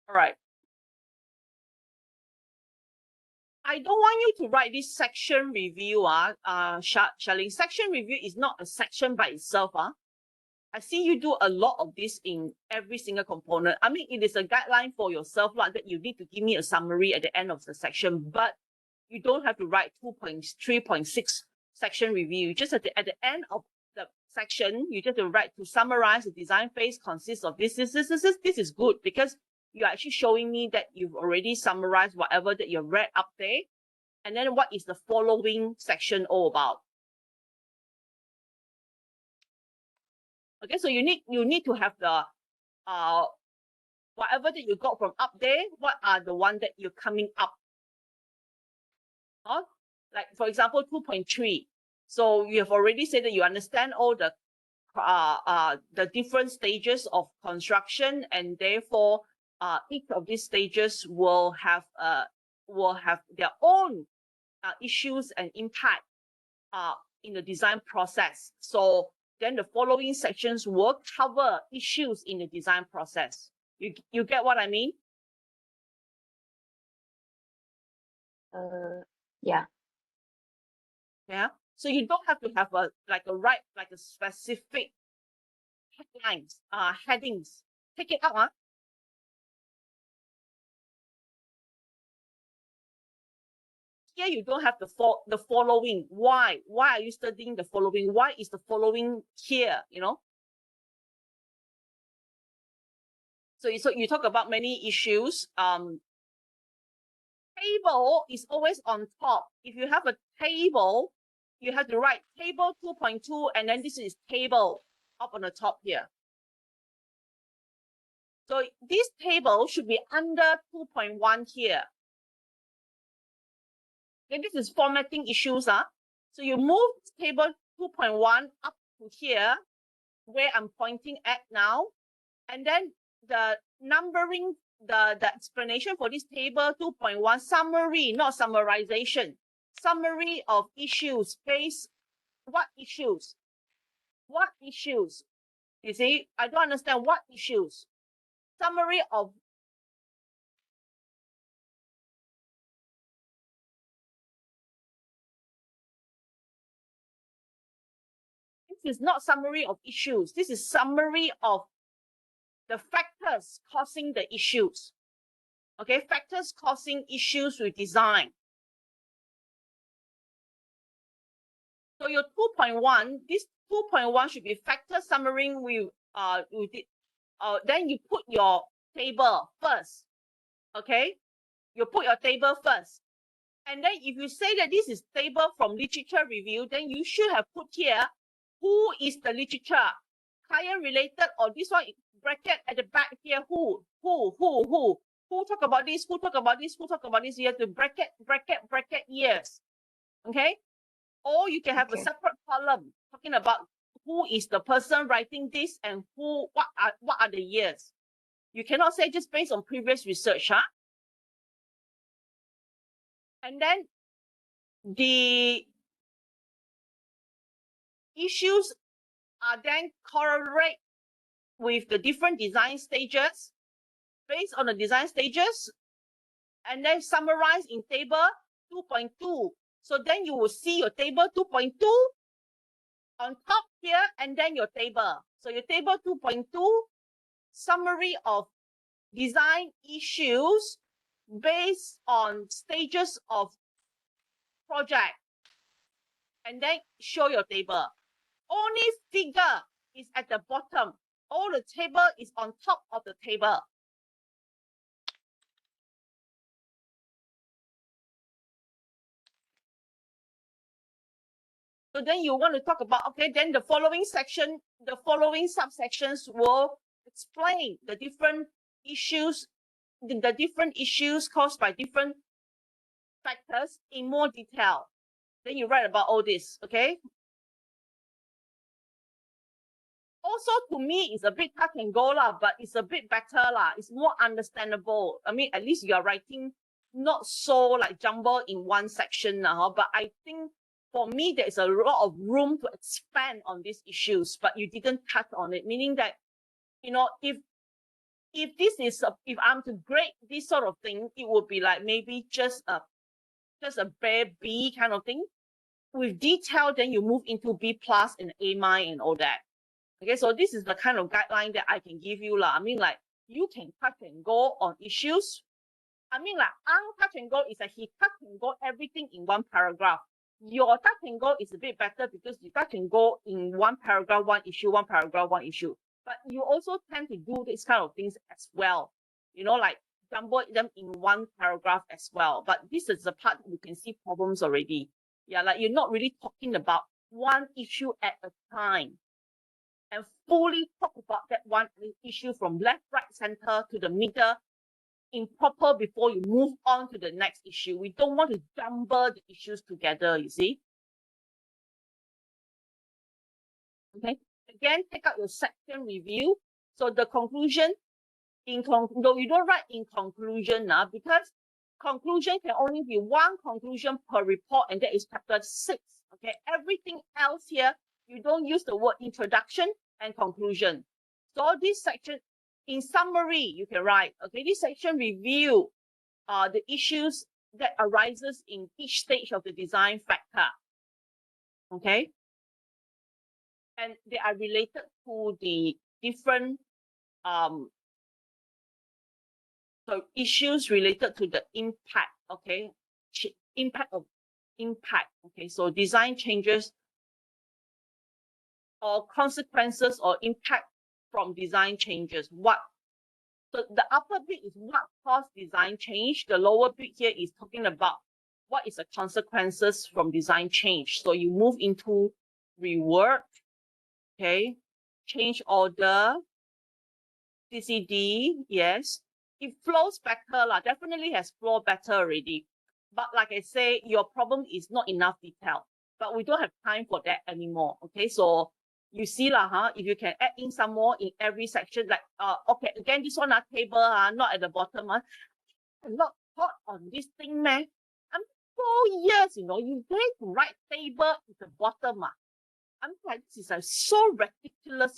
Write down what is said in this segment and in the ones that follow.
All right. I don't want you to write this section review, Sharlene. Section review is not a section by itself. I see you do a lot of this in every single component. I mean, it is a guideline for yourself that you need to give me a summary at the end of the section, but you don't have to write 2.3.6 section review. Just at the end of the section, you just have to write to summarize the design phase consists of this. This is good because you're actually showing me that you've already summarized whatever that you've read up there. And then what is the following section all about? Okay, so you need to have the whatever that you got from up there, what are the one that you're coming up? Like for example, 2.3. So you have already said that you understand all the different stages of construction, and therefore each of these stages will have their own issues and impact in the design process. So then the following sections will cover issues in the design process. You get what I mean? Yeah. Yeah. So you don't have to have a specific headlines, headings. Take it out, Here you don't have the following. Why? Why are you studying the following? Why is the following here? So you talk about many issues. Table is always on top. If you have a table, you have to write table 2.2, and then this is table up on the top here. So this table should be under 2.1 here. Okay, this is formatting issues. So you move table 2.1 up to here, where I'm pointing at now. And then the numbering, the explanation for this table 2.1, summary, not summarization. Summary of issues. What issues? What issues? You see, I don't understand what issues. Summary of this is not summary of issues. This is summary of the factors causing the issues. Okay, factors causing issues with design. So your 2.1, this 2.1 should be factor summary with then you put your table first. Okay, you put your table first. And then if you say that this is table from literature review, then you should have put here who is the literature, client related, or this one bracket at the back here, who talk about this, who talk about this, who talk about this. You have to bracket years. Okay, or you can have a separate column talking about who is the person writing this and what are the years. You cannot say just based on previous research, And then the issues are then correlate with the different design stages based on the design stages, and then summarize in table 2.2. So then you will see your table 2.2 on top here, and then your table. So your table 2.2, summary of design issues based on stages of project, and then show your table. Only figure is at the bottom. All the table is on top of the table. So then you want to talk about, okay, then the following section, the following subsections will explain the different issues, the different issues caused by different factors in more detail. Then you write about all this, okay? Also, to me, it's a bit touch and go, but it's a bit better. It's more understandable. I mean, at least you are writing not so like jumble in one section, but I think for me, there is a lot of room to expand on these issues, but you didn't touch on it, meaning that, if if this is if I'm to grade this sort of thing, it would be like maybe just a bare B kind of thing. With detail, then you move into B+ and A- and all that. Okay, so this is the kind of guideline that I can give you lah. I mean, like, you can touch and go on issues. I mean, like, touch and go is that he touch and go everything in one paragraph. Your touch and go is a bit better because you touch and go in one paragraph, one issue, one paragraph, one issue. But you also tend to do this kind of things as well. You know, like jumble them in one paragraph as well. But this is the part you can see problems already. Yeah, like you're not really talking about one issue at a time and fully talk about that one issue from left, right, center to the middle in proper before you move on to the next issue. We don't want to jumble the issues together, you see. Okay. Again, take out your section review. So the conclusion, no, you don't write in conclusion now because conclusion can only be one conclusion per report, and that is chapter 6. Okay, everything else here, you don't use the word introduction and conclusion. So this section, in summary, you can write, okay, this section review the issues that arises in each stage of the design factor. Okay, and they are related to the different so issues related to the impact. Okay, impact. Okay, so design changes or consequences or impact from design changes. What? So the upper bit is what caused design change. The lower bit here is talking about what is the consequences from design change. So you move into rework, okay, change order, CCD, yes. It flows better, definitely has flow better already. But like I say, your problem is not enough detail. But we don't have time for that anymore. Okay, so you see if you can add in some more in every section, like okay, again, this one table not at the bottom. I'm not taught on this thing, man. I'm 4 years, you dare to write table at the bottom. I'm like, this is so ridiculous,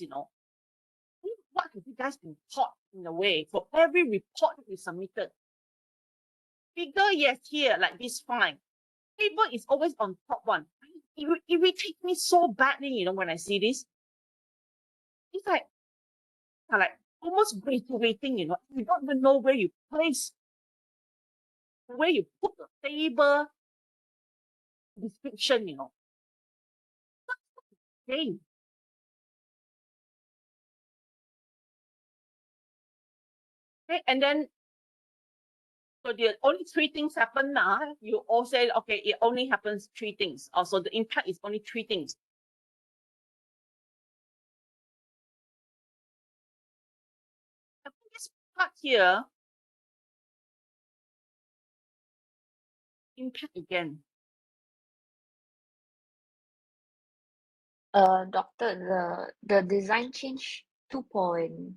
What have you guys been taught in a way for every report that you submitted? Figure, yes, here, like this, fine. Table is always on top one. It irritates me so badly, when I see this. It's like almost graduating, you don't even know where you place, where you put the table description, Okay. Okay, and then so the only 3 things happen now. You all say, okay, it only happens 3 things. Also, the impact is only 3 things. I think this part here, impact again. Doctor, the design change 2.4.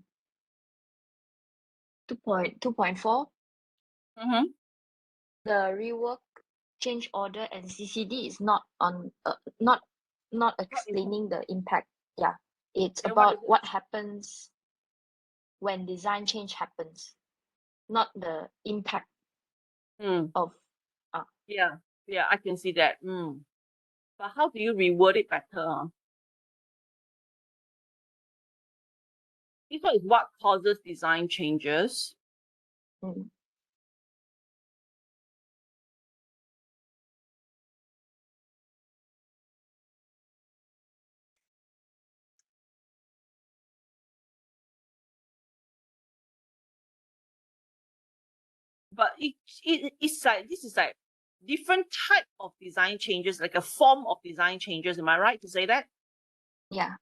The rework, change order, and CCD is not on not explaining the impact. Yeah, it's about what happens when design change happens, not the impact of. Yeah, I can see that. But how do you reword it better? This one is what causes design changes. But it's like, this is like different type of design changes, like a form of design changes. Am I right to say that? Yeah.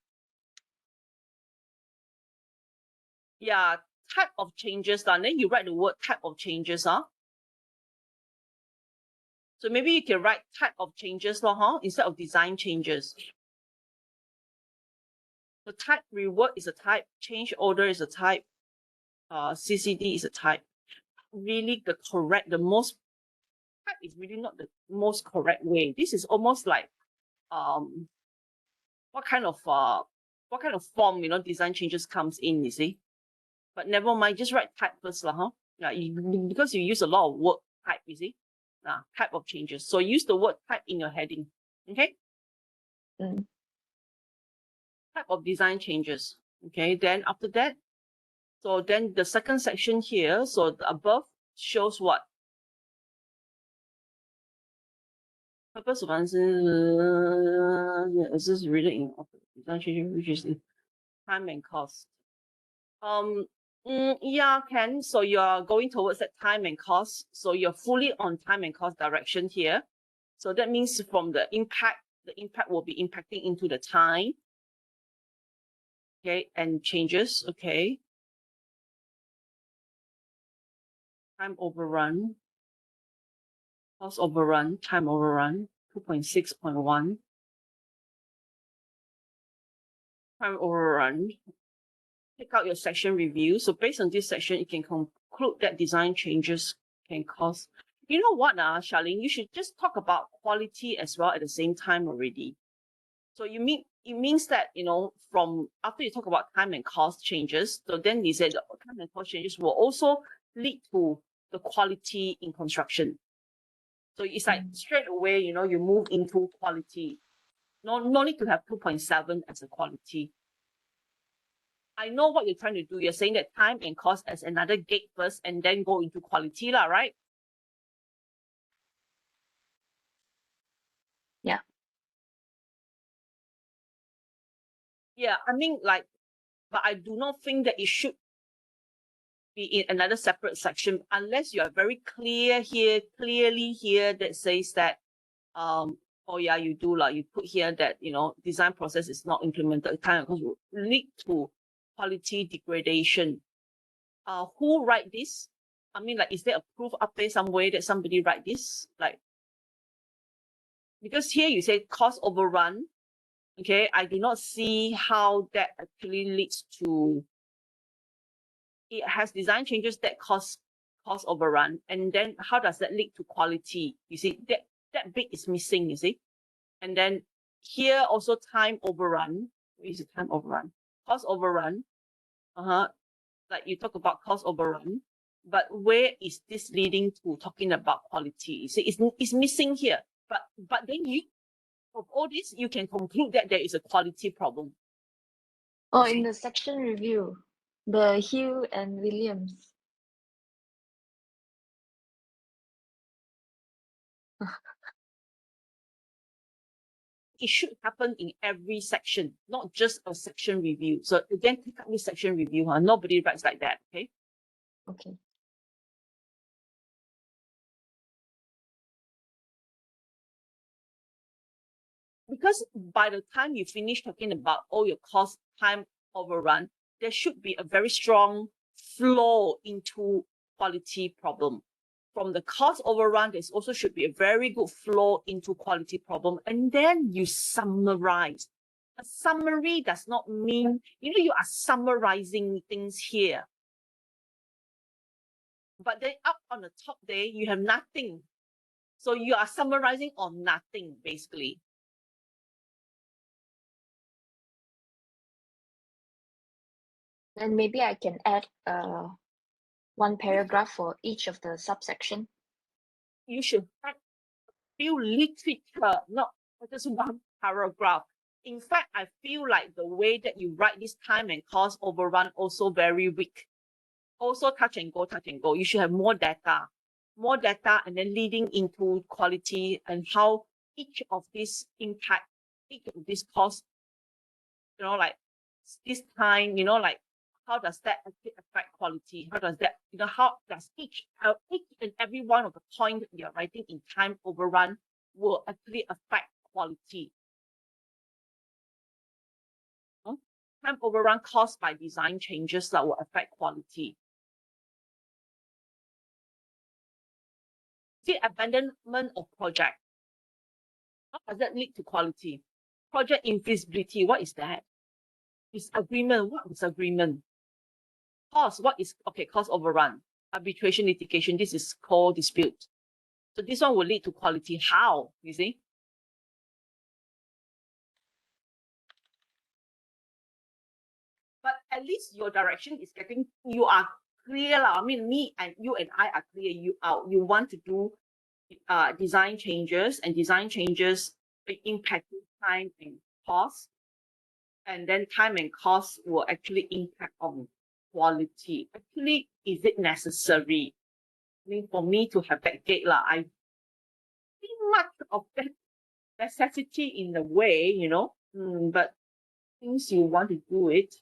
Yeah, type of changes. And then you write the word type of changes. So maybe you can write type of changes instead of design changes. So type rework is a type, change order is a type, CCD is a type. Really the most type is really not the most correct way. This is almost like what kind of form design changes comes in, you see. But never mind, just write type first, huh? Yeah, because you use a lot of word type, you see? Type of changes. So use the word type in your heading. Okay? Type of design changes. Okay, then after that, so then the second section here, so the above shows what? Purpose of answer is this really in design changes, which is time and cost. Yeah, Ken. So you're going towards that time and cost. So you're fully on time and cost direction here. So that means from the impact will be impacting into the time. Okay, and changes. Okay. Time overrun. Cost overrun. Time overrun. 2.6.1. Time overrun. Pick out your section review. So based on this section, you can conclude that design changes can cause. You know what, Sharlene? You should just talk about quality as well at the same time already. So it means that, from after you talk about time and cost changes, so then you said the time and cost changes will also lead to the quality in construction. So it's like straight away, you move into quality. No need to have 2.7 as a quality. I know what you're trying to do. You're saying that time and cost as another gate first and then go into quality, right? Yeah. Yeah, I mean, but I do not think that it should be in another separate section unless you are very clearly here that says that, oh yeah, you do you put here that, design process is not implemented, kind of will lead to quality degradation. Who write this? I mean, is there a proof up there some way that somebody write this? Because here you say cost overrun. Okay, I do not see how that actually leads to. It has design changes that cause cost overrun, and then how does that lead to quality? You see, that bit is missing, you see. And then here also time overrun. Where is the time overrun? Cost overrun. Like you talk about cost overrun, but where is this leading to talking about quality? You see, it's missing here. But then of all this, you can conclude that there is a quality problem. Oh, in the section review, the Hugh and Williams. It should happen in every section, not just a section review. So again, take up this section review. Nobody writes like that, okay? Okay. Because by the time you finish talking about all your cost time overrun, there should be a very strong flow into quality problem. From the cost overrun, there also should be a very good flow into quality problem. And then you summarize. A summary does not mean, you are summarizing things here. But then up on the top there, you have nothing. So you are summarizing on nothing, basically. Then maybe I can add one paragraph for each of the subsection. You should add few literature, not just one paragraph. In fact, I feel like the way that you write this time and cost overrun also very weak. Also touch and go. You should have more data, and then leading into quality and how each of these impact, each of these costs, this time, how does that actually affect quality? How does that, how does each and every one of the points that you're writing in time overrun will actually affect quality? Time overrun caused by design changes that will affect quality. The abandonment of project. How does that lead to quality? Project invisibility, what is that? Disagreement, what is agreement? Cost, what is, cost overrun. Arbitration litigation, this is core dispute. So this one will lead to quality. How, you see? But at least your direction is getting, you are clear. I mean, me and you and I are clear. You want to do design changes, and design changes impact time and cost. And then time and cost will actually impact on quality. Actually, is it necessary? I mean, for me to have that gate, I see much of that necessity in a way, but since you want to do it,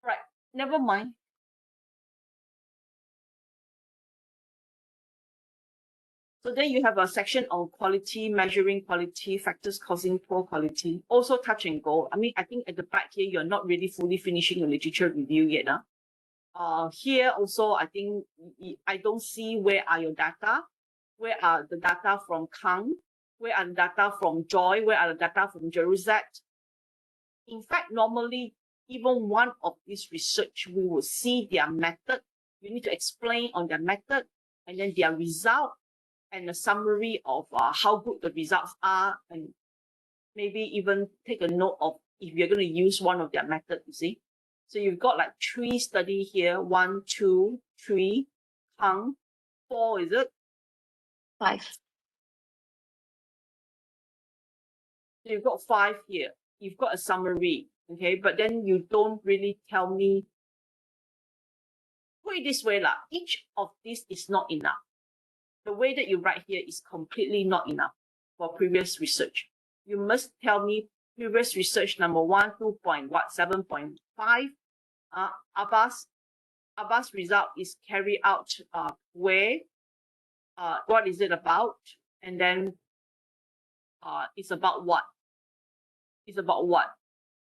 right, never mind. So then you have a section on quality, measuring quality, factors causing poor quality, also touch and go. I mean, I think at the back here, you're not really fully finishing your literature review yet. Here also, I think I don't see where are your data, where are the data from Kang, where are the data from Joy, where are the data from Jeruzet. In fact, normally, even one of these research, we will see their method. You need to explain on their method, and then their result, and a summary of how good the results are, and maybe even take a note of if you're going to use one of their methods, you see. So you've got like 3 study here, 1, 2, 3, 4, is it? 5. So you've got 5 here. You've got a summary, okay? But then you don't really tell me, put it this way, each of this is not enough. The way that you write here is completely not enough for previous research. You must tell me previous research number 1, 7.5. Abbas result is carried out where, what is it about, and then it's about what? It's about what?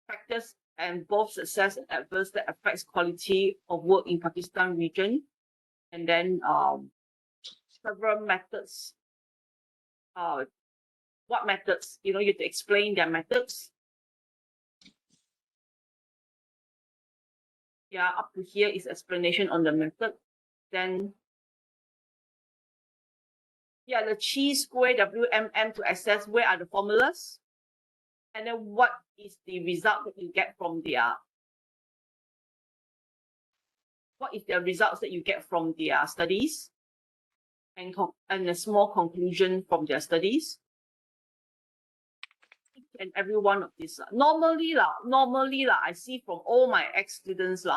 Factors and both success and adverse that affects quality of work in Pakistan region, and then several methods. What methods? You have to explain their methods. Yeah, up to here is explanation on the method. Then, yeah, the chi square WMM to assess where are the formulas, and then what is the result that you get from their, what is the results that you get from their studies, and a small conclusion from their studies. And every one of these. Normally, I see from all my ex-students,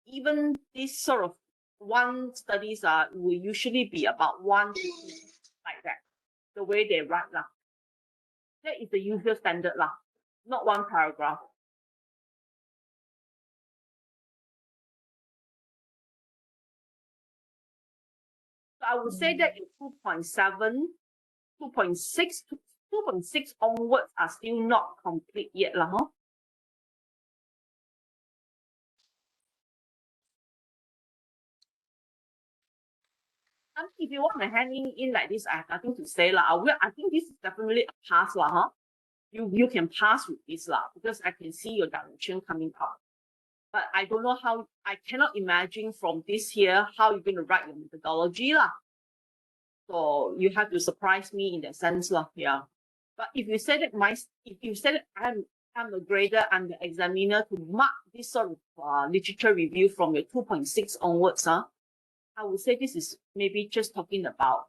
even this sort of one studies will usually be about 1 to 2, like that. The way they write. That is the usual standard, not 1 paragraph. So I would say that in 2.7, 2.6, 2.6 onwards are still not complete yet. If you want to hang in like this, I have nothing to say. I think this is definitely a pass. You can pass with this, because I can see your direction coming out. But I don't know how, I cannot imagine from this here how you're going to write your methodology. So you have to surprise me in that sense. Yeah. But if you said that I'm the grader, I'm the examiner to mark this sort of literature review from your 2.6 onwards, I would say this is maybe just talking about,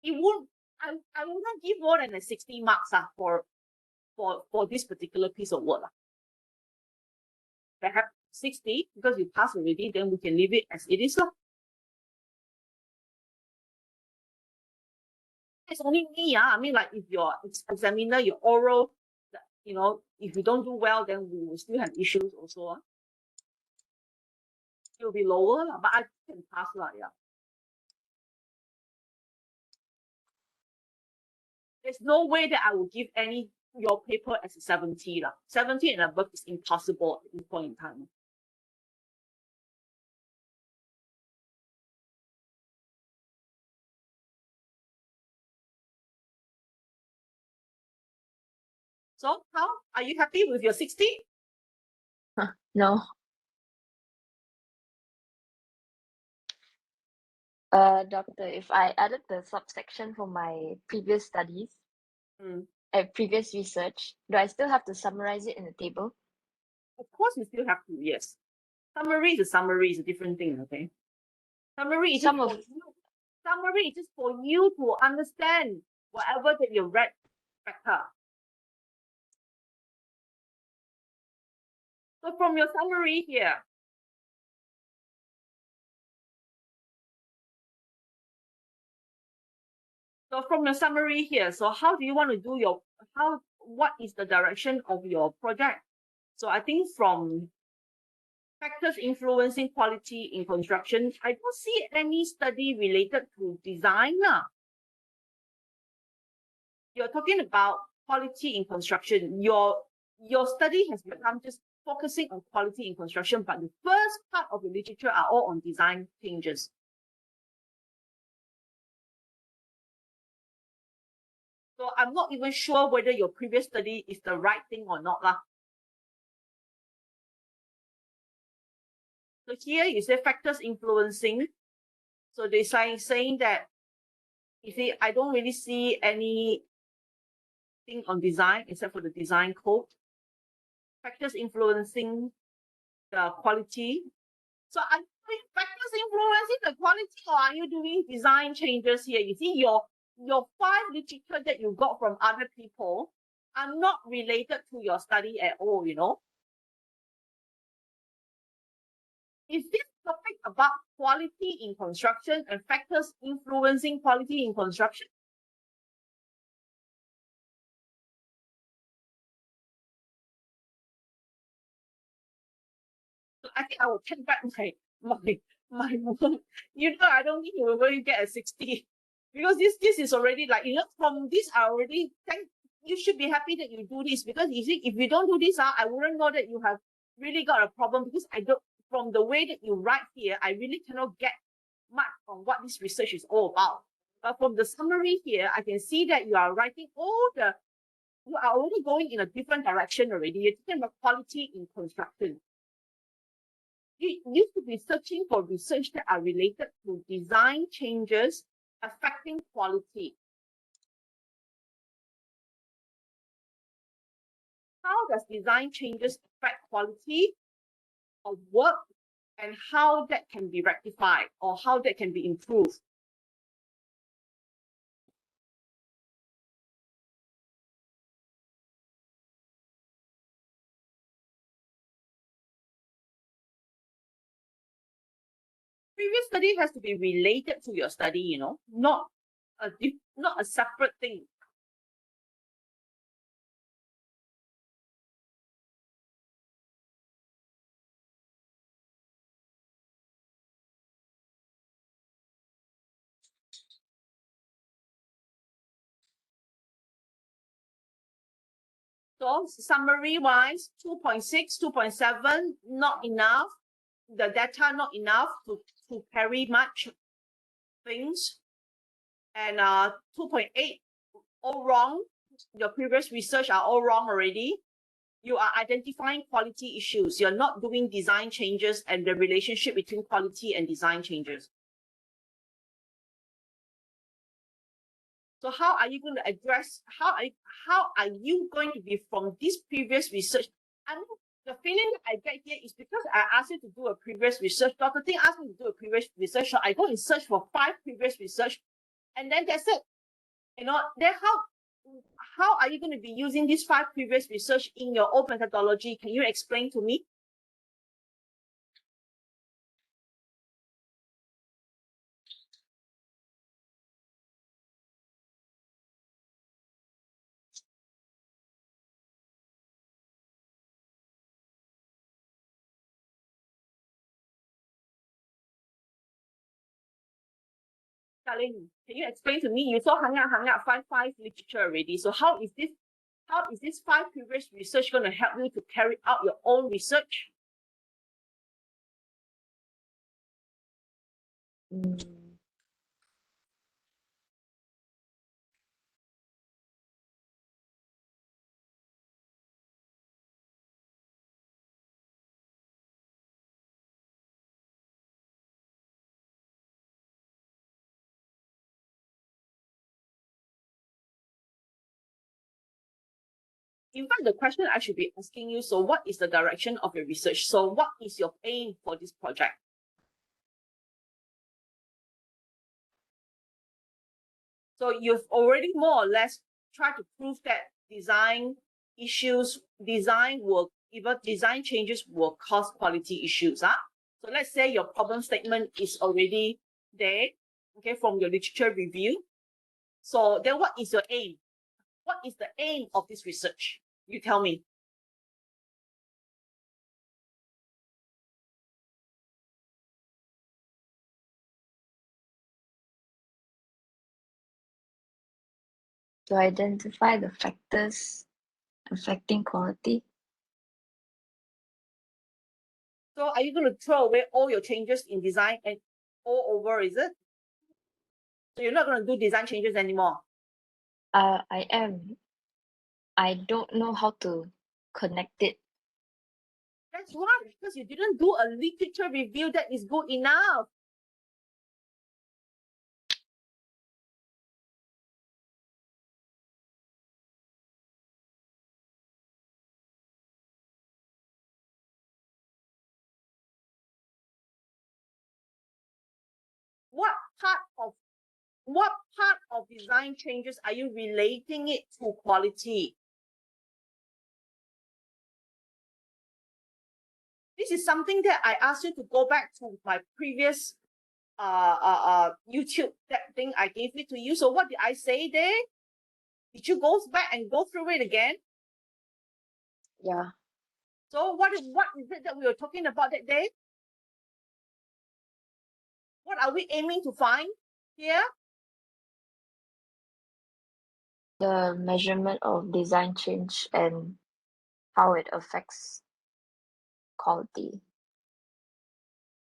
it won't, I will not give more than a 60 marks for this particular piece of work. Perhaps 60, because you pass already, then we can leave it as it is. It's only me, I mean, like if your examiner, your oral, if you don't do well, then we will still have issues also. It will be lower, but I can pass, yeah. There's no way that I will give your paper as a 70. 70 and above is impossible at this point in time. So how? Are you happy with your 60? No. Doctor, if I added the subsection for my previous studies Mm. and previous research, do I still have to summarize it in the table? Of course, you still have to, yes. Summary is a summary, is a different thing, okay? Summary is just Some for of you. Summary is just for you to understand whatever that you read better. So from your summary here, so how do you want to do what is the direction of your project? So I think from factors influencing quality in construction, I don't see any study related to design. You're talking about quality in construction. Your study has become just focusing on quality in construction, but the first part of the literature are all on design changes. So I'm not even sure whether your previous study is the right thing or not lah. So here you say factors influencing. So they saying that, you see, I don't really see anything on design except for the design code. Factors influencing the quality. So are you doing factors influencing the quality, or are you doing design changes here? You see, your 5 literature that you got from other people are not related to your study at all, you know. Is this topic about quality in construction and factors influencing quality in construction? So I think I will take back my word. You know, I don't think you were going to get a 60 because this is already like, you know, from this I already think you should be happy that you do this, because you see, if you don't do this, I wouldn't know that you have really got a problem, because I don't, from the way that you write here, I really cannot get much on what this research is all about. But from the summary here, I can see that you are writing you are already going in a different direction already. You're talking about quality in construction. You should be searching for research that are related to design changes affecting quality. How does design changes affect quality of work, and how that can be rectified or how that can be improved? Previous study has to be related to your study, you know, not a separate thing. So summary wise, 2.6, 2.7, not enough. The data not enough to carry much things. And 2.8, all wrong. Your previous research are all wrong already. You are identifying quality issues. You're not doing design changes and the relationship between quality and design changes. So how are you going to address, how are you going to be from this previous research? I mean, the feeling that I get here is because I asked you to do a previous research. Dr. Ting asked me to do a previous research, so I go and search for 5 previous research, and then that's it. You know, then how are you going to be using these 5 previous research in your own methodology? Can you explain to me? Sharlene, can you explain to me? You saw hang up 5 literature already. So how is this 5 previous research going to help you to carry out your own research? mm, in fact, the question I should be asking you, so what is the direction of your research? So what is your aim for this project? So you've already more or less tried to prove that design changes will cause quality issues. So let's say your problem statement is already there, okay, from your literature review. So then what is your aim? What is the aim of this research? You tell me. To identify the factors affecting quality. So are you going to throw away all your changes in design and all over, is it? So you're not going to do design changes anymore? I am. I don't know how to connect it. That's right, because you didn't do a literature review that is good enough. What part of design changes are you relating it to quality? This is something that I asked you to go back to my previous YouTube, that thing I gave it to you. So what did I say there? Did you go back and go through it again? Yeah. So what is it that we were talking about that day? What are we aiming to find here? The measurement of design change and how it affects quality.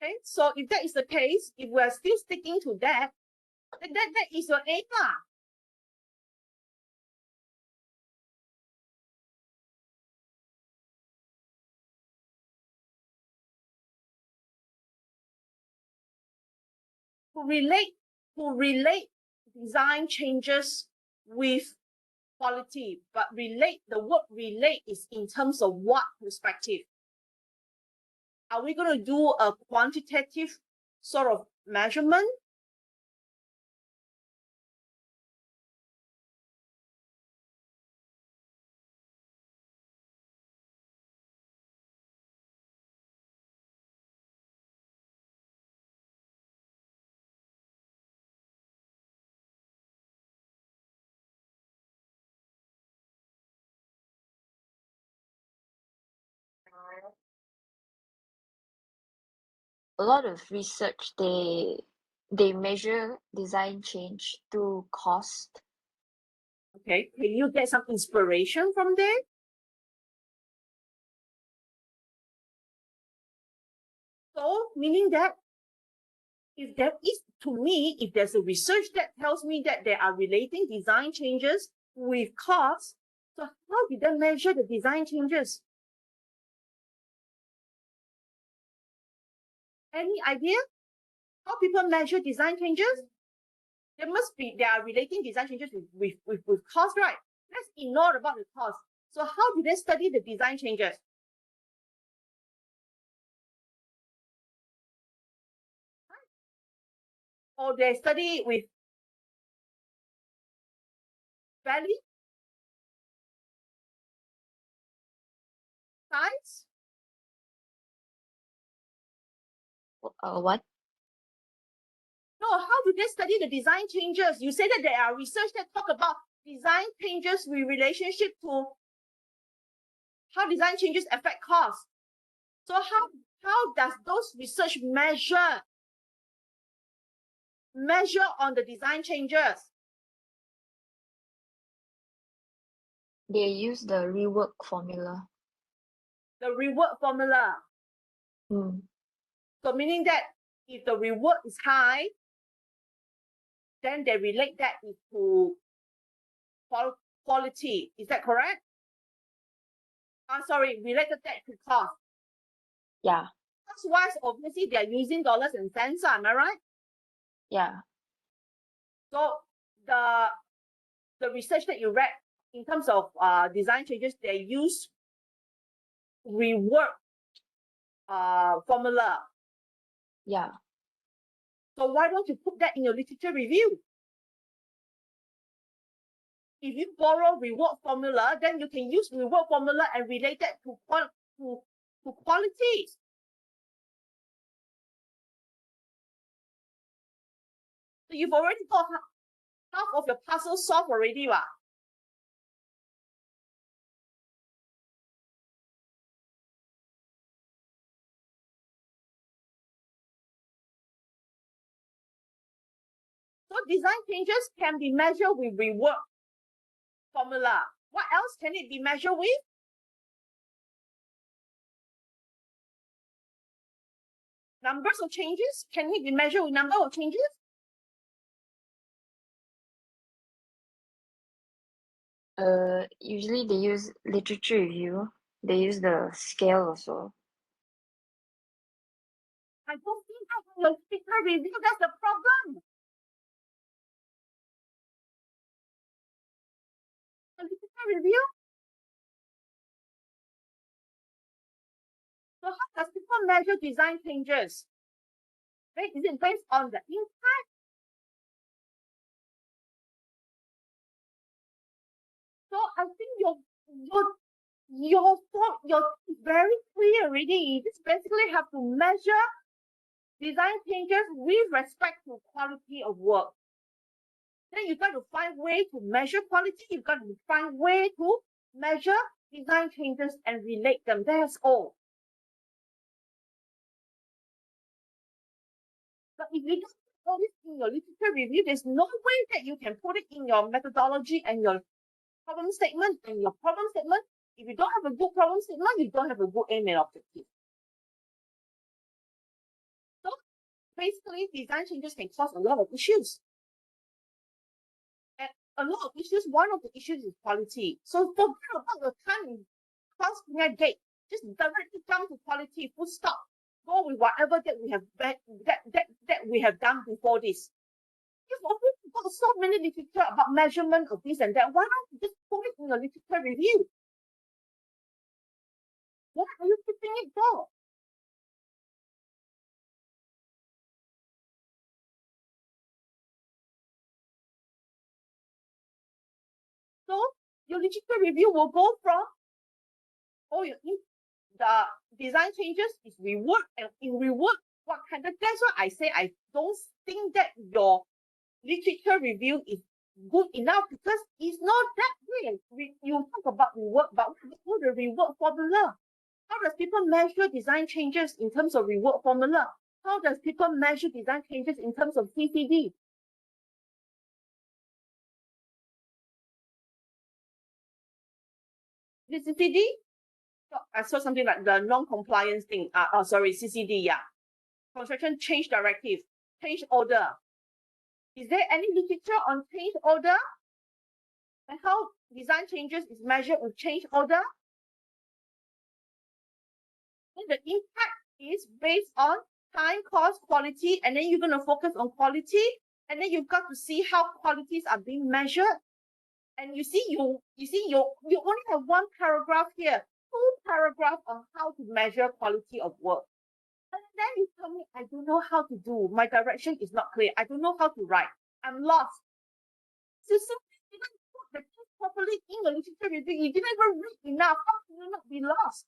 Okay, so if that is the case, if we are still sticking to that, then that is your aim. To relate design changes with quality, but the word relate is in terms of what perspective? Are we going to do a quantitative sort of measurement? A lot of research they measure design change through cost. Okay, can you get some inspiration from there? So, meaning that if there is, to me, if there's a research that tells me that they are relating design changes with cost, so how did they measure the design changes? Any idea how people measure design changes? They are relating design changes with cost, right? Let's ignore about the cost. So how do they study the design changes? Or they study with value, size? What? No, how do they study the design changes? You say that there are research that talk about design changes with relationship to how design changes affect cost. So how does those research measure on the design changes? They use the rework formula. The rework formula. So meaning that if the rework is high, then they relate that to quality. Is that correct? Sorry, related that to cost. Yeah. Cost-wise, obviously, they're using dollars and cents, am I right? Yeah. So the research that you read in terms of design changes, they use rework formula. Yeah. So why don't you put that in your literature review? If you borrow reward formula, then you can use reward formula and relate that to quality. So you've already got half of your puzzle solved already, right? So design changes can be measured with rework formula. What else can it be measured with? Numbers of changes. Can it be measured with number of changes? Usually they use literature review. They use the scale also. I don't think that in your literature review, that's the problem. The literature review. So how does people measure design changes? Right? Is it based on the impact? So I think your very clear already. You just basically have to measure design changes with respect to quality of work. Then you've got to find way to measure quality. You've got to find way to measure design changes and relate them. That's all. But if you don't put all this in your literature review, there's no way that you can put it in your methodology and your problem statement. And your problem statement, if you don't have a good problem statement, you don't have a good aim and objective. So basically, design changes can cause a lot of issues. And a lot of issues, one of the issues is quality. So forget about the time in class gate. Just directly jump to quality, full stop. Go with whatever that we have that we have done before this. You've already got so many literature about measurement of this and that. Why don't you just put it in your literature review? What are you keeping it for? So your literature review will go from the design changes is rework, and in rework, what kind of, that's why I say I don't think that your literature review is good enough, because it's not that way. You talk about rework, but what the rework formula? How does people measure design changes in terms of rework formula? How does people measure design changes in terms of CCD? The CCD? I saw something like the non-compliance thing. CCD, yeah. Construction change directive, change order. Is there any literature on change order? And how design changes is measured with change order? And the impact is based on time, cost, quality, and then you're going to focus on quality, and then you've got to see how qualities are being measured. And you only have one paragraph here, 2 paragraphs on how to measure quality of work. And then you tell me, I don't know how to do. My direction is not clear. I don't know how to write. I'm lost. So simply didn't put the things properly in the literature review. You didn't even read enough. How can you not be lost?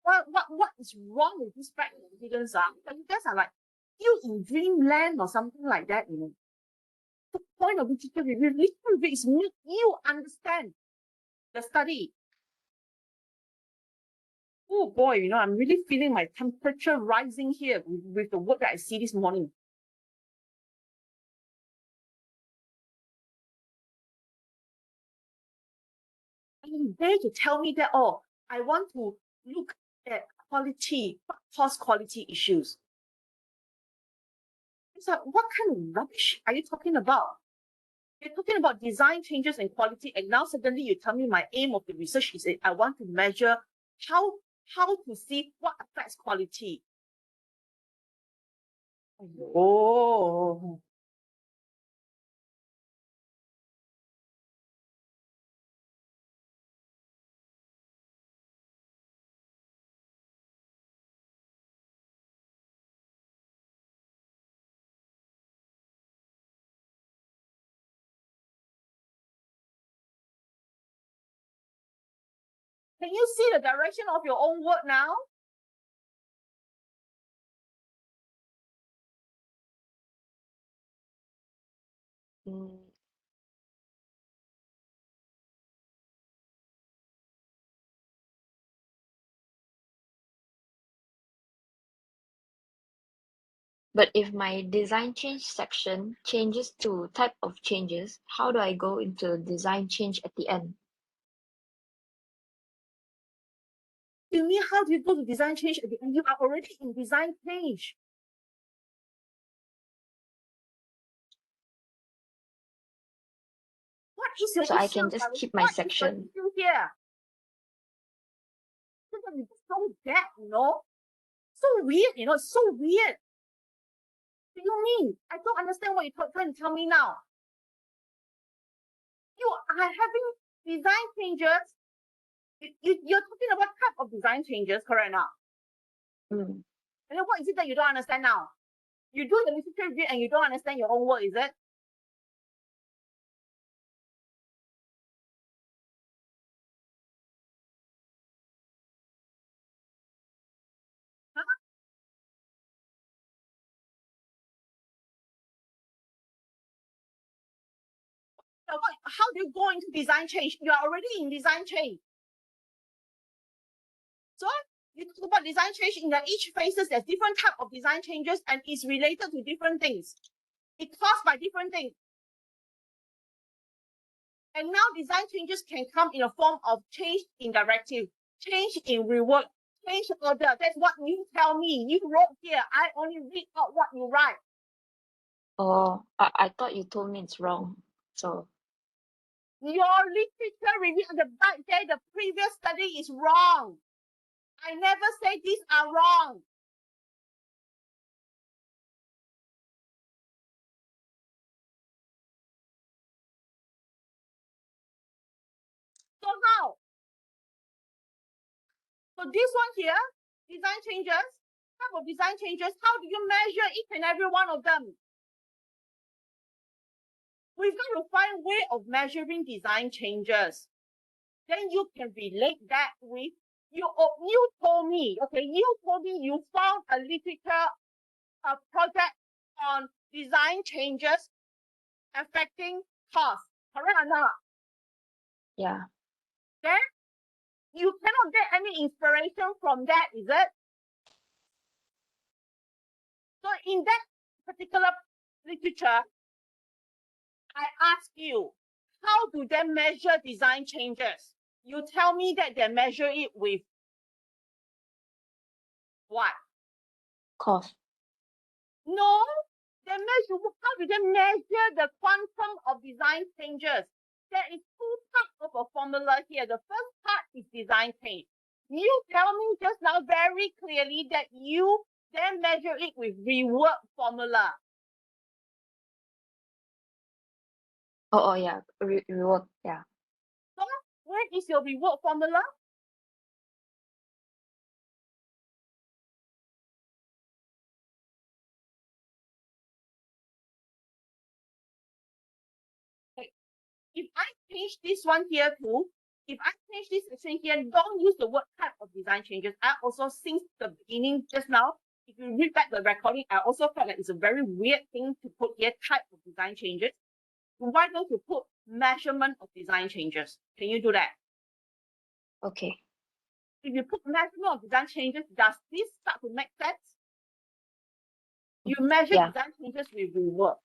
What is wrong with this practice, students? You guys are like, you in dreamland or something like that, you know. The point of literature review is make you understand the study. Oh boy, you know, I'm really feeling my temperature rising here with the work that I see this morning. And you dare to tell me that, oh, I want to look at quality, cost quality issues. It's like, what kind of rubbish are you talking about? You're talking about design changes and quality, and now suddenly you tell me my aim of the research is I want to measure how to see what affects quality. Oh, Can you see the direction of your own word now? But if my design change section changes to type of changes, how do I go into design change at the end? To me, how do you go to design change at the end? You are already in design change. What is your So issue? I can just keep my What section. is your issue here? It's so bad, you know? So weird, you know, it's so weird. What do you mean? I don't understand what you're trying to tell me now. You are having design changes. You're talking about type of design changes, correct now? Mm. And then what is it that you don't understand now? You do the literature review and you don't understand your own work, is it? Huh? So how do you go into design change? You are already in design change. So you talk about design change in each phases. There's different type of design changes and it's related to different things. It's caused by different things. And now design changes can come in a form of change in directive, change in reward, change order. That's what you tell me. You wrote here. I only read out what you write. Oh, I thought you told me it's wrong. So your literature review on the back there, the previous study is wrong. I never say these are wrong. So how? So this one here, design changes, type of design changes, how do you measure each and every one of them? We've got to find way of measuring design changes. Then you can relate that with you told me, okay, you told me you found a literature project on design changes affecting cost, correct or not? yeah. Then you cannot get any inspiration from that, is it? So in that particular literature, I ask you, how do they measure design changes? You tell me that they measure it with what? Cost. No, they measure, how do they measure the quantum of design changes? There is two parts of a formula here. The first part is design change. You tell me just now very clearly that you then measure it with reward formula. Oh, yeah. Reward. Yeah. So where is your reward formula? If I change this one here too, if I change this section here, don't use the word type of design changes. I also, since the beginning just now, if you read back the recording, I also felt like it's a very weird thing to put here, type of design changes. Why don't you put measurement of design changes? Can you do that? Okay. If you put measurement of design changes, does this start to make sense? You measure design changes with reward.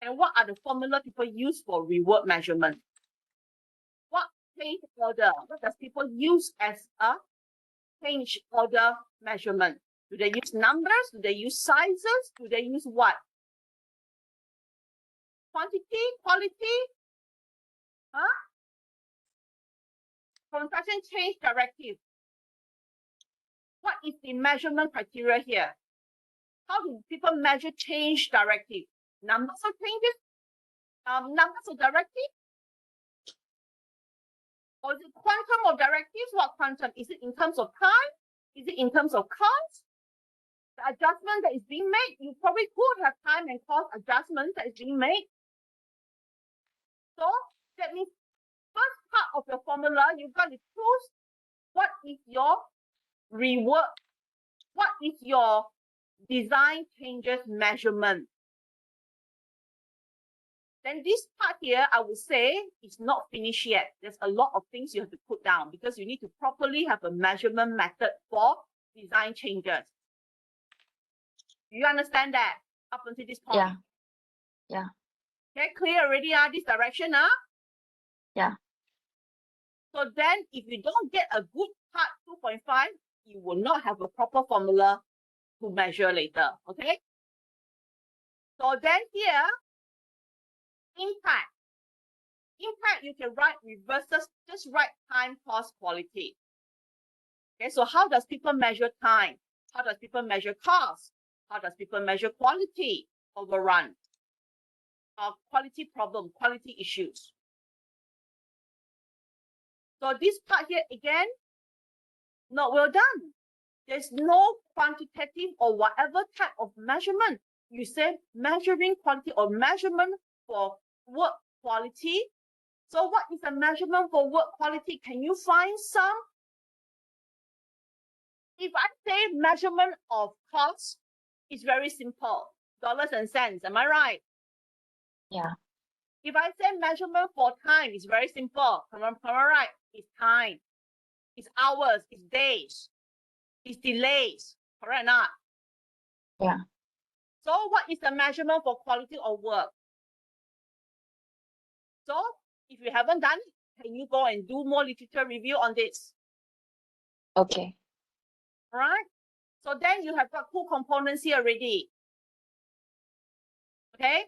And what are the formula people use for reward measurement? What change order? What does people use as a change order measurement? Do they use numbers? Do they use sizes? Do they use what? Quantity? Quality? Huh? Construction change directive. What is the measurement criteria here? How do people measure change directive? Numbers of changes? Numbers of directive? Or is it quantum of directives? What quantum? Is it in terms of time? Is it in terms of cost? The adjustment that is being made, you probably could have time and cost adjustments that is being made. So that means first part of your formula, you've got to choose what is your rework? What is your design changes measurement? Then this part here, I would say, is not finished yet. There's a lot of things you have to put down because you need to properly have a measurement method for design changes. Do you understand that up until this point? Yeah. Yeah. Okay, clear already, this direction, Yeah. So then if you don't get a good part 2.5, you will not have a proper formula to measure later, okay? So then here, impact. Impact, you can write reverses, just write time, cost, quality. Okay, so how does people measure time? How does people measure cost? How does people measure quality overrun? Quality problem, quality issues. So this part here, again, not well done. There's no quantitative or whatever type of measurement. You say measuring quality or measurement for work quality. So what is a measurement for work quality? Can you find some? If I say measurement of cost, it's very simple. Dollars and cents, am I right? Yeah. If I say measurement for time, it's very simple. Am I right? It's time. It's hours, it's days, it's delays. Correct or not? Yeah. So what is the measurement for quality of work? So if you haven't done it, can you go and do more literature review on this? Okay. All right. So then you have got two components here already. Okay.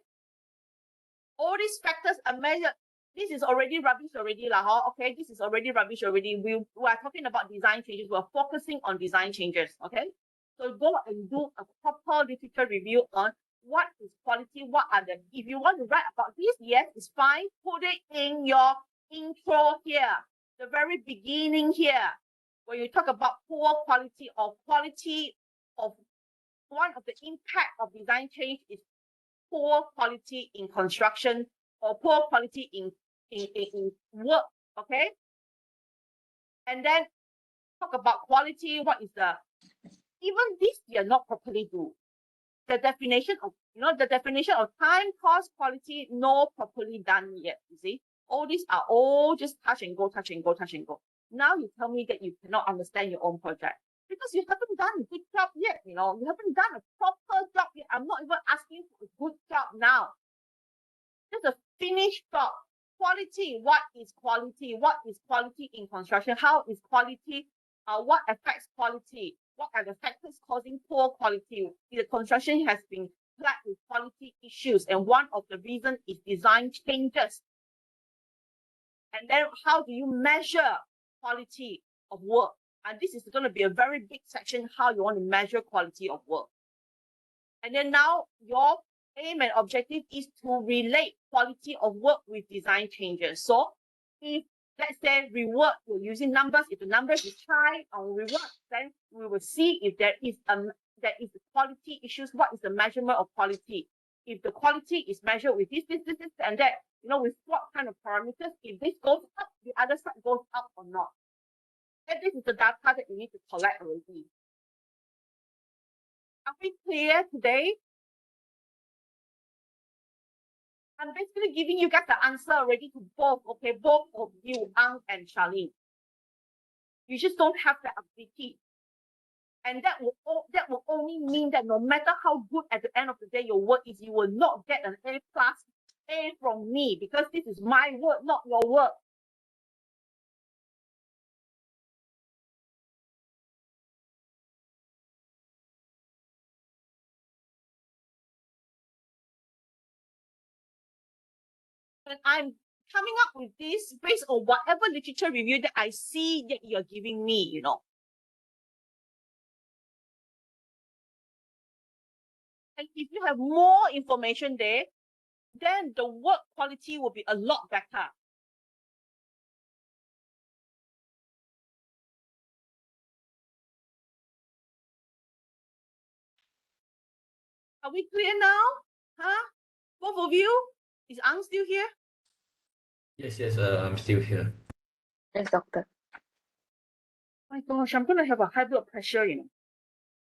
All these factors are measured. This is already rubbish already, huh? Okay, this is already rubbish already. We are talking about design changes. We're focusing on design changes. Okay. So go and do a proper literature review on what is quality, what are the, if you want to write about this, yes, it's fine. Put it in your intro here, the very beginning here, when you talk about poor quality or quality of one of the impact of design change is poor quality in construction or poor quality in work, okay? And then talk about quality, what is the, even this you're not properly do. The definition of, the definition of time, cost, quality, no properly done yet, you see? All these are all just touch and go, touch and go, touch and go. Now you tell me that you cannot understand your own project because you haven't done a good job yet, you haven't done a proper job yet. I'm not even asking for a good job now. Just a finished job. Quality, what is quality? What is quality in construction? How is quality? What affects quality? What are the factors causing poor quality? The construction has been plagued with quality issues, and one of the reasons is design changes. And then how do you measure quality of work? And this is going to be a very big section, how you want to measure quality of work. And then now your aim and objective is to relate quality of work with design changes. So if, let's say, rework, you're using numbers. If the numbers is high on rework, then we will see if there is quality issues. What is the measurement of quality? If the quality is measured with this, and that, with what kind of parameters, if this goes up, the other side goes up or not. And this is the data that you need to collect already. Are we clear today? I'm basically giving you guys the answer already to both, okay, both of you, Ang and Sharlene. You just don't have the ability. And that will only mean that no matter how good at the end of the day your work is, you will not get an A+, A from me, because this is my work, not your work. And I'm coming up with this based on whatever literature review that I see that you're giving me, And if you have more information there, then the work quality will be a lot better. Are we clear now? Huh? Both of you? Is Ang still here? Yes, I'm still here. Yes, doctor. My gosh, I'm going to have a high blood pressure, you know.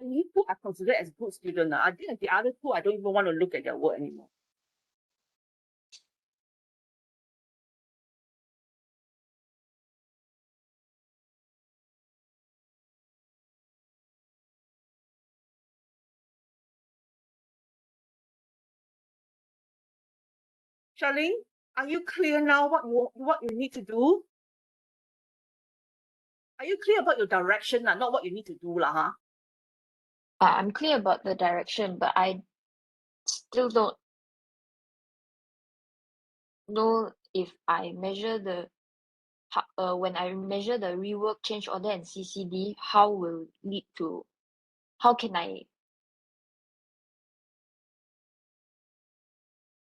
And you two are considered as good students. I think the other two, I don't even want to look at their work anymore. Sharlene, are you clear now what you need to do? Are you clear about your direction, not what you need to do, huh? I'm clear about the direction, but I still don't know if I measure the when I measure the rework, change order, and CCD, how will lead to how can I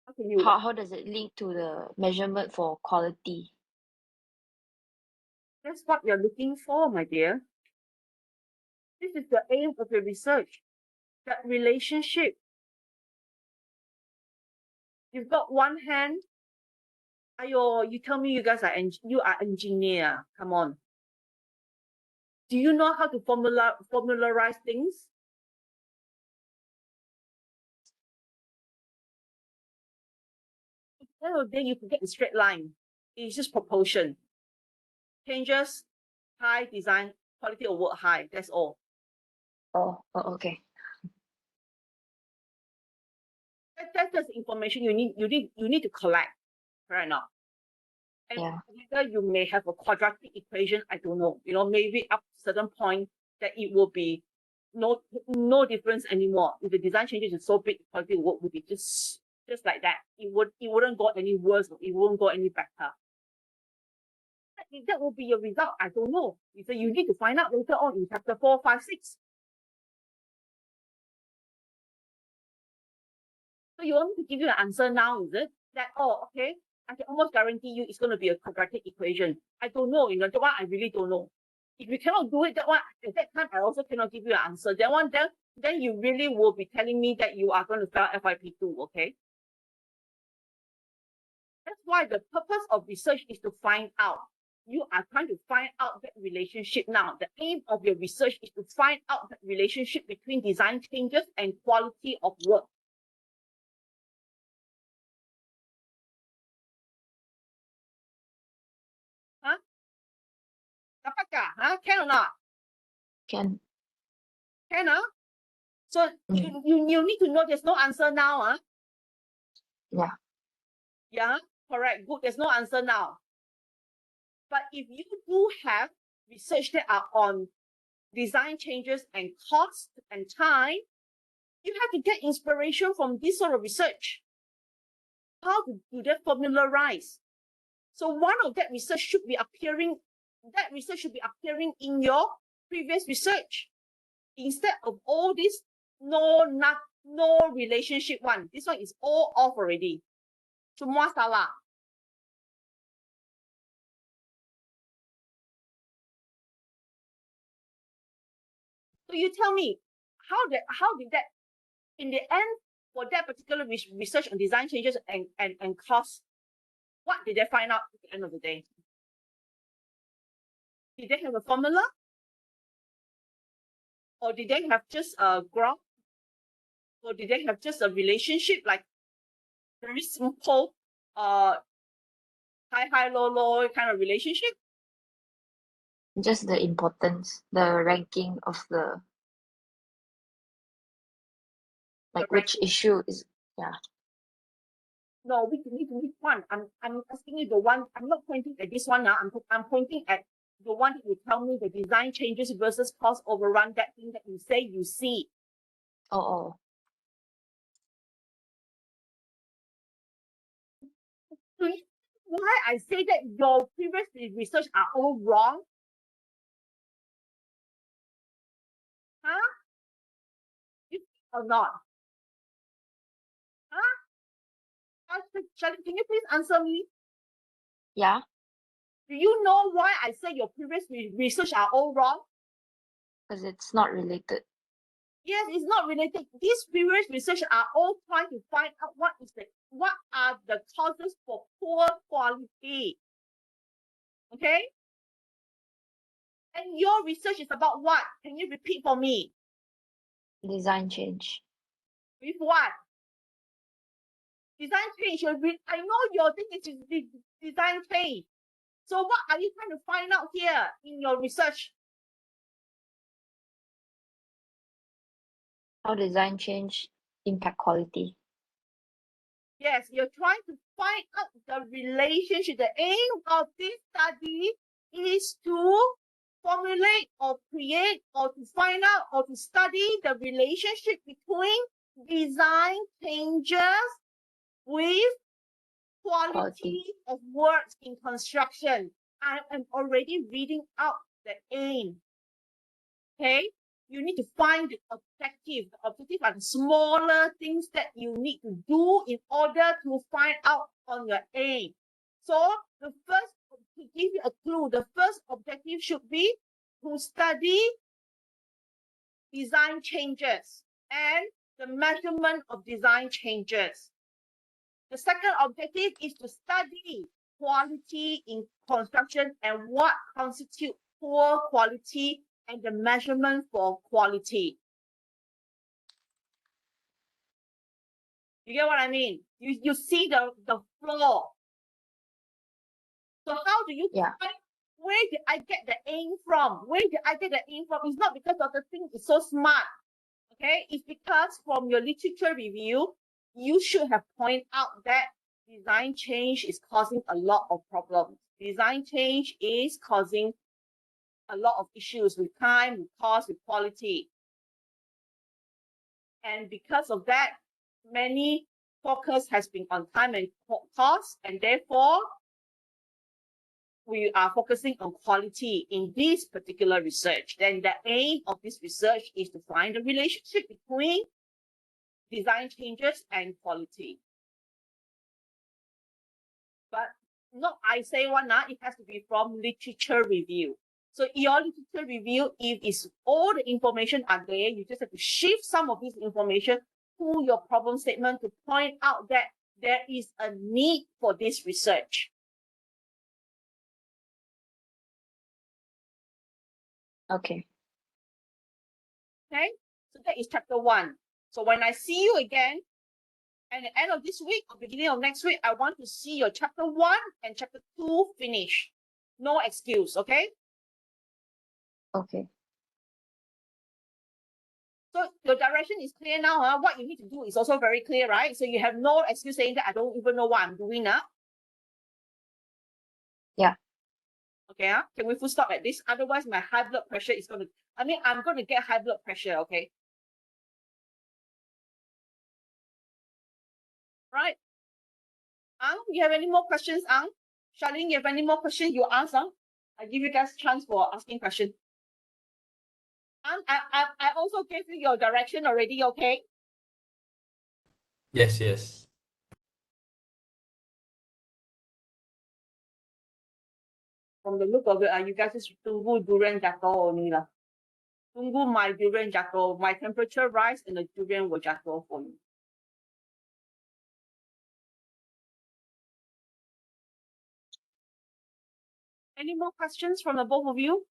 How can you? how does it link to the measurement for quality? That's what you're looking for, my dear. This is the aim of your research. That relationship. You've got one hand. Ayo, you tell me you guys are you are engineer. Come on. Do you know how to formularize things? At the end of the day, you can get a straight line. It's just proportion. Changes, high, design, quality of work high. That's all. Oh, okay. That's the information you need to collect, right now. And Yeah. whether you may have a quadratic equation, I don't know. You know, maybe up to a certain point that it will be no difference anymore. If the design changes is so big, the quality of work would be just like that. It wouldn't go any worse. It won't go any better. That will be your result. I don't know. So you need to find out later on in chapter 4, 5, 6. So you want me to give you an answer now, is it? That, oh, okay, I can almost guarantee you it's going to be a quadratic equation. I don't know, you know, that one I really don't know. If you cannot do it, that one, at that time, I also cannot give you an answer. That one, then you really will be telling me that you are going to fail FYP2, okay? That's why the purpose of research is to find out. You are trying to find out that relationship now. The aim of your research is to find out the relationship between design changes and quality of work. Huh? Dapat kah? Huh? Can or not? Can. Can, huh? So you need to know there's no answer now, huh? Yeah. Yeah, correct. Good. There's no answer now. But if you do have research that are on design changes and cost and time, you have to get inspiration from this sort of research. How to do that formularize? So one of that research should be appearing. That research should be appearing in your previous research instead of all this no relationship one. This one is all off already. Semua salah. So you tell me, how did that, in the end, for that particular research on design changes and cost, what did they find out at the end of the day? Did they have a formula? Or did they have just a graph? Or did they have just a relationship, like very simple, high, low, low kind of relationship? Just the importance, the ranking of the like which issue is No, which one? I'm asking you the one. I'm not pointing at this one now. I'm pointing at the one that you tell me the design changes versus cost overrun. That thing that you say you see. oh. Why I say that your previous research are all wrong? Huh? You or not? Huh? Shelly, can you please answer me? Yeah. Do you know why I say your previous research are all wrong? Because it's not related. Yes, it's not related. These previous research are all trying to find out what are the causes for poor quality. Okay? And your your research is about what? Can you repeat for me? Design change. With what? Design change. I know your thing is design change. So what are you trying to find out here in your research? How design change impact quality. Yes, you're trying to find out the relationship. The aim of this study is to formulate or create or to find out or to study the relationship between design changes with quality of works in construction. I am already reading out the aim. Okay, you need to find the objective. The objective are the smaller things that you need to do in order to find out on your aim. So the first, to give you a clue, the first objective should be to study design changes and the measurement of design changes. The second objective is to study quality in construction and what constitutes poor quality and the measurement for quality. You get what I mean? You see the flaw. So how do you find, where did I get the aim from? Where did I get the aim from? It's not because of the thing is so smart. Okay, it's because from your literature review, you should have pointed out that design change is causing a lot of problems. Design change is causing a lot of issues with time, with cost, with quality. And because of that, many focus has been on time and cost, and therefore we are focusing on quality in this particular research. Then the aim of this research is to find the relationship between design changes and quality. But not I say one now, it has to be from literature review. So your literature review, if it's all the information are there, you just have to shift some of this information to your problem statement to point out that there is a need for this research. Okay. Okay, so that is chapter 1. So when I see you again, at the end of this week or beginning of next week, I want to see your chapter 1 and chapter 2 finish. No excuse, okay? Okay. So your direction is clear now. Huh? What you need to do is also very clear, right? So you have no excuse saying that I don't even know what I'm doing now. Yeah. Okay, huh? Can we full stop at this? Otherwise, my high blood pressure is going to, I'm going to get high blood pressure, okay? Right. Ang, you have any more questions, Ang? Sharlene, you have any more questions? You ask, Ang. I give you guys a chance for asking questions. I also gave you your direction already, okay? Yes, yes. From the look of it, you guys just tunggu durian jatuh only lah. Tunggu my durian jatuh. My temperature rise and the durian will jatuh for you. Any more questions from the both of you?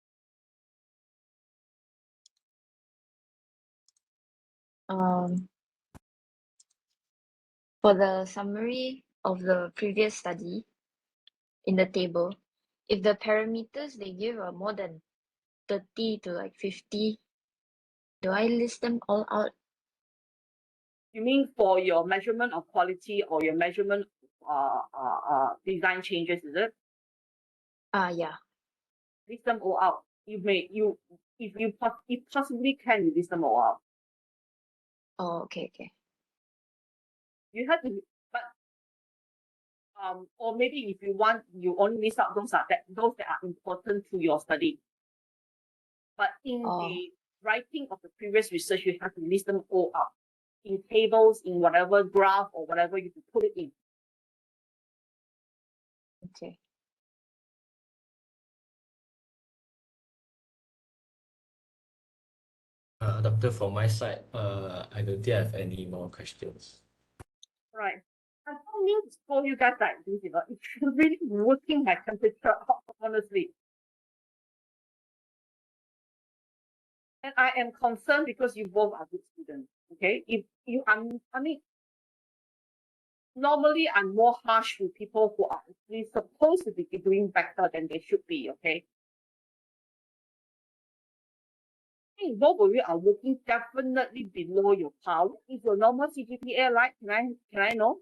For the summary of the previous study in the table, if the parameters they give are more than 30 to like 50, do I list them all out? You mean for your measurement of quality or your measurement design changes, is it? Yeah. List them all out. If you possibly can list them all out. Oh, okay. You have to, but or maybe if you want, you only list out those that are important to your study. But in the writing of the previous research, you have to list them all out in tables, in whatever graph or whatever you can put it in. Okay. Doctor, from my side, I don't think I have any more questions. Right. I don't mean to scold you guys like this, it's really working my temperature, honestly. And I am concerned because you both are good students. Okay, if you I mean, normally I'm more harsh with people who are actually supposed to be doing better than they should be. Okay, I think both of you are working definitely below your par. What is your normal CGPA like? Can I know?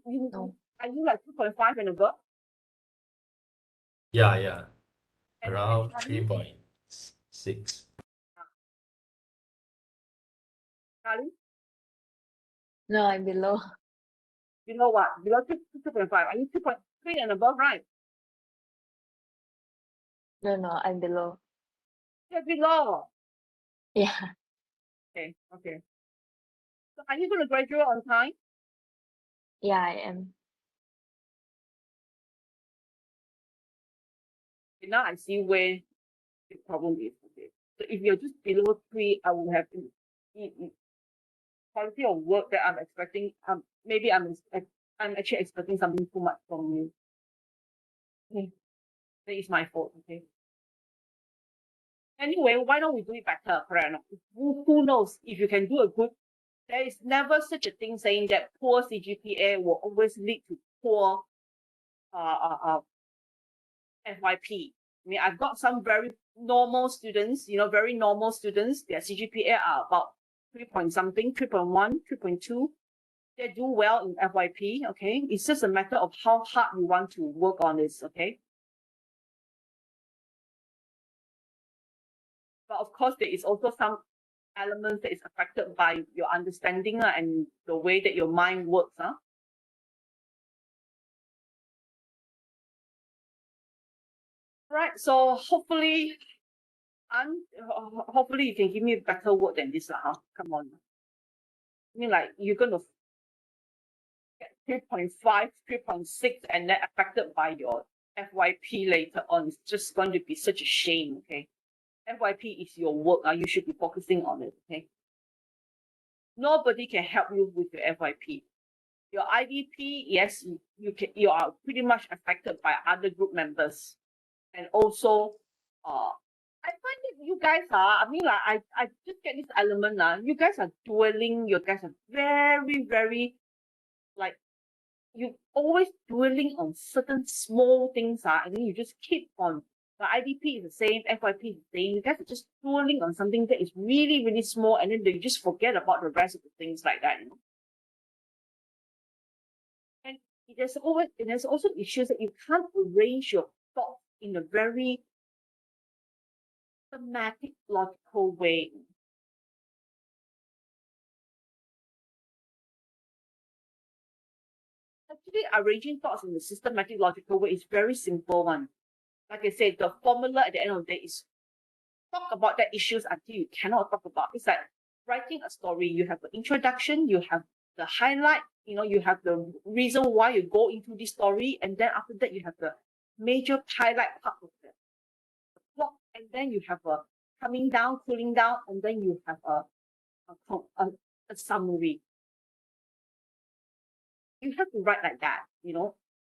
No. Are you like 2.5 and above? Yeah. And Around Charlie? 3.6. Charlie? No, I'm below. Below what? Below 2.5. Are you 2.3 and above, right? No, I'm below. You're below. Yeah. Okay. So are you going to graduate on time? Yeah, I am. Okay, now I see where the problem is. Okay. So if you're just below 3, I will have quality of work that I'm expecting. Maybe I'm actually expecting something too much from you. Okay. That is my fault. Okay. Anyway, why don't we do it better, correct or not? Who knows if you can do a good, there is never such a thing saying that poor CGPA will always lead to poor FYP. I mean, I've got some very normal students, very normal students, their CGPA are about 3 point something, 3.1, 3.2. They do well in FYP, okay? It's just a matter of how hard you want to work on this, okay? But of course, there is also some elements that is affected by your understanding and the way that your mind works. Right, so hopefully you can give me a better word than this. Come on. I mean, like, you're going to get 3.5, 3.6, and then affected by your FYP later on. It's just going to be such a shame, okay? FYP is your work. You should be focusing on it, okay? Nobody can help you with your FYP. Your IDP, yes, you are pretty much affected by other group members. And also, I find that you guys are, I mean, like, I just get this element, you guys are dwelling, you guys are very, very, like, you always dwelling on certain small things, and then you just keep on, the IDP is the same, FYP is the same, you guys are just dwelling on something that is really, really small, and then you just forget about the rest of the things like that, And there's also issues that you can't arrange your thoughts in a very systematic, logical way. Actually, arranging thoughts in a systematic, logical way is very simple one. Like I said, the formula at the end of the day is talk about the issues until you cannot talk about. It's like writing a story. You have the introduction, you have the highlight, you have the reason why you go into this story, and then after that you have the major highlight part of the plot, and then you have a coming down, cooling down, and then you have a summary. You have to write like that,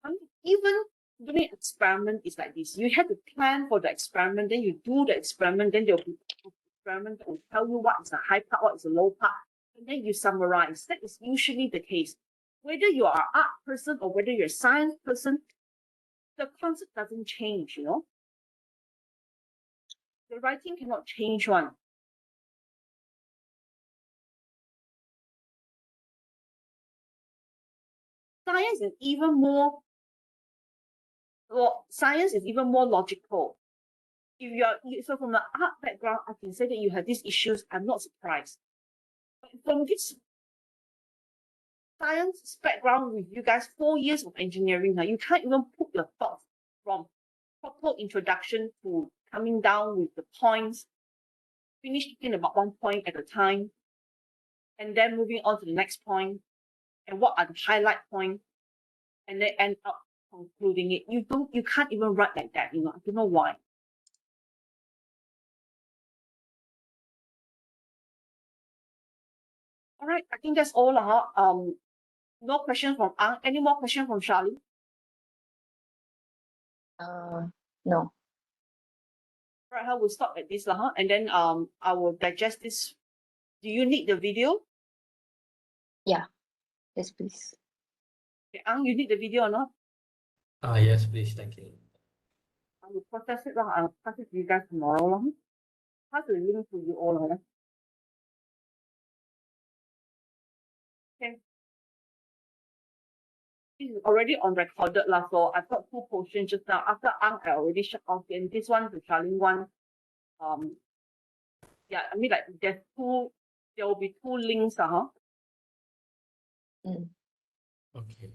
I mean, even doing experiment is like this. You have to plan for the experiment, then you do the experiment, then there'll be experiment that will tell you what is the high part, what is the low part, and then you summarize. That is usually the case. Whether you are an art person or whether you're a science person, the concept doesn't change, The writing cannot change one. Science is even more logical. So from the art background, I can say that you have these issues. I'm not surprised. But from this science background with you guys, 4 years of engineering, now you can't even put your thoughts from proper introduction to coming down with the points, finish thinking about one point at a time, and then moving on to the next point, and what are the highlight points, and then end up concluding it. You can't even write like that, I don't know why. All right, I think that's all. No question from Ang. Any more question from Charlie? No. Right, we'll stop at this, and then I will digest this. Do you need the video? Yeah. Yes, please. Okay, you need the video or not? Yes, please. Thank you. I will process it. I'll pass it to you guys tomorrow. Pass the link to you all. Okay. This is already on recorded so I've got two portions just now. After I already shut off, and this one, the Charlene one, yeah, I mean like there will be two links, Mm. Okay.